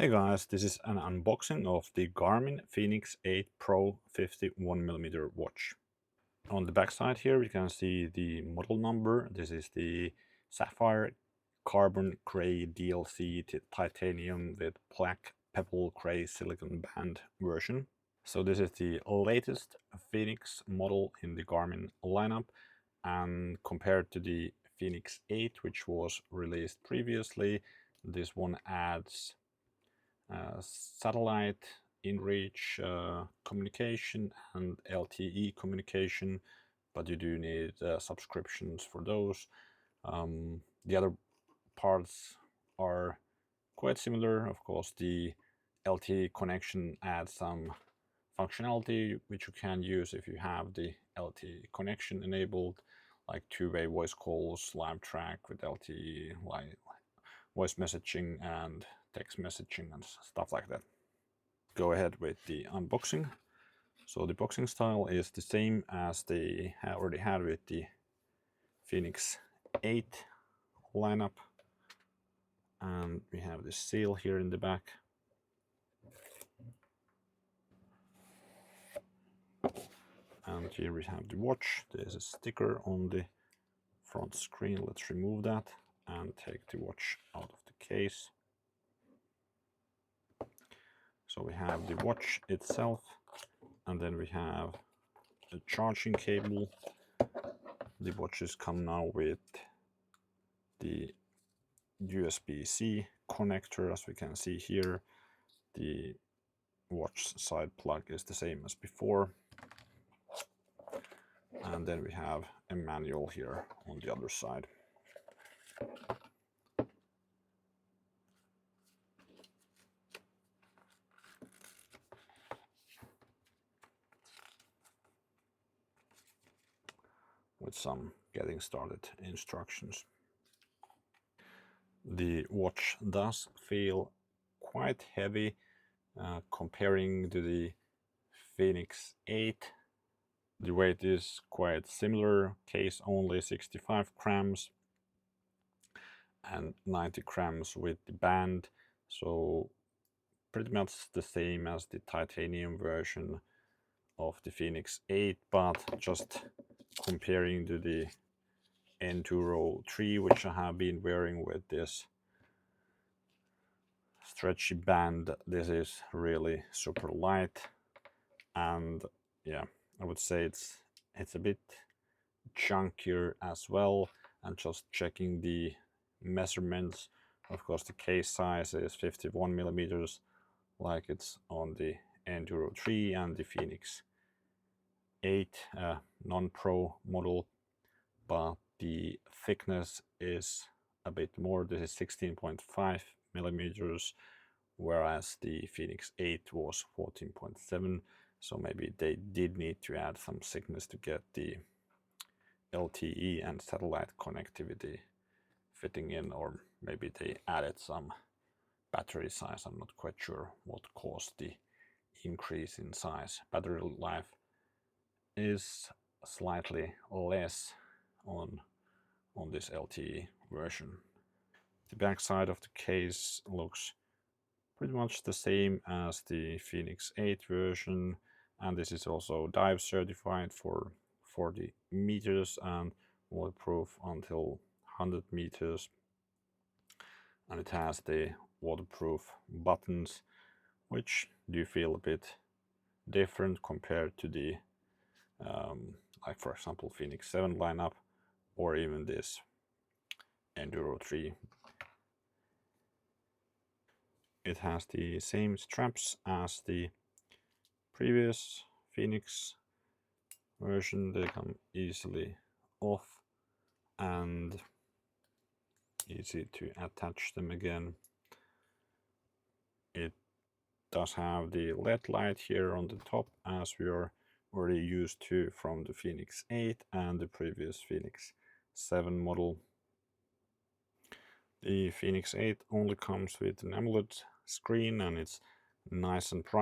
Hey guys, this is an unboxing of the Garmin Fenix 8 Pro 51mm watch. On the back side here you can see the model number. This is the Sapphire Carbon Gray Titanium with black pebble gray silicon band version. So this is the latest Fenix model in the Garmin lineup, and compared to the Fenix 8 which was released previously, this one adds satellite, inReach communication and LTE communication, but you do need subscriptions for those. The other parts are quite similar. Of course, the LTE connection adds some functionality which you can use if you have the LTE connection enabled, like two-way voice calls, live track with LTE, like voice messaging and text messaging and stuff like that. Go ahead with the unboxing. So the boxing style is the same as they already had with the Fenix 8 lineup, and we have the seal here in the back. And here we have the watch. There's a sticker on the front screen. Let's remove that and take the watch out of the case. So we have the watch itself, and then we have the charging cable. The watches come now with the USB-C connector, as we can see here. The watch side plug is the same as before. And then we have a manual here on the other side. With some getting started instructions. The watch does feel quite heavy comparing to the Fenix 8. The weight is quite similar, case only 65 grams and 90 grams with the band, so pretty much the same as the titanium version of the Fenix 8, but just comparing to the Enduro 3, which I have been wearing with this stretchy band, this is really super light. And yeah, I would say it's a bit chunkier as well. And just checking the measurements, of course the case size is 51 millimeters like it's on the Enduro 3 and the Fenix 8 non-pro model, but the thickness is a bit more. This is 16.5 millimeters, whereas the Fenix 8 was 14.7, so maybe they did need to add some thickness to get the LTE and satellite connectivity fitting in, or maybe they added some battery size. I'm not quite sure what caused the increase in size. Battery life is slightly less on this LTE version. The back side of the case looks pretty much the same as the Fenix 8 version, and this is also dive certified for 40 meters and waterproof until 100 meters. And it has the waterproof buttons, which do feel a bit different compared to the like for example Fenix 7 lineup or even this Enduro 3. It has the same straps as the previous Fenix version. They come easily off and easy to attach them again. It does have the LED light here on the top, as we are already used to from the Fenix 8 and the previous Fenix 7 model. The Fenix 8 only comes with an AMOLED screen, and it's nice and bright.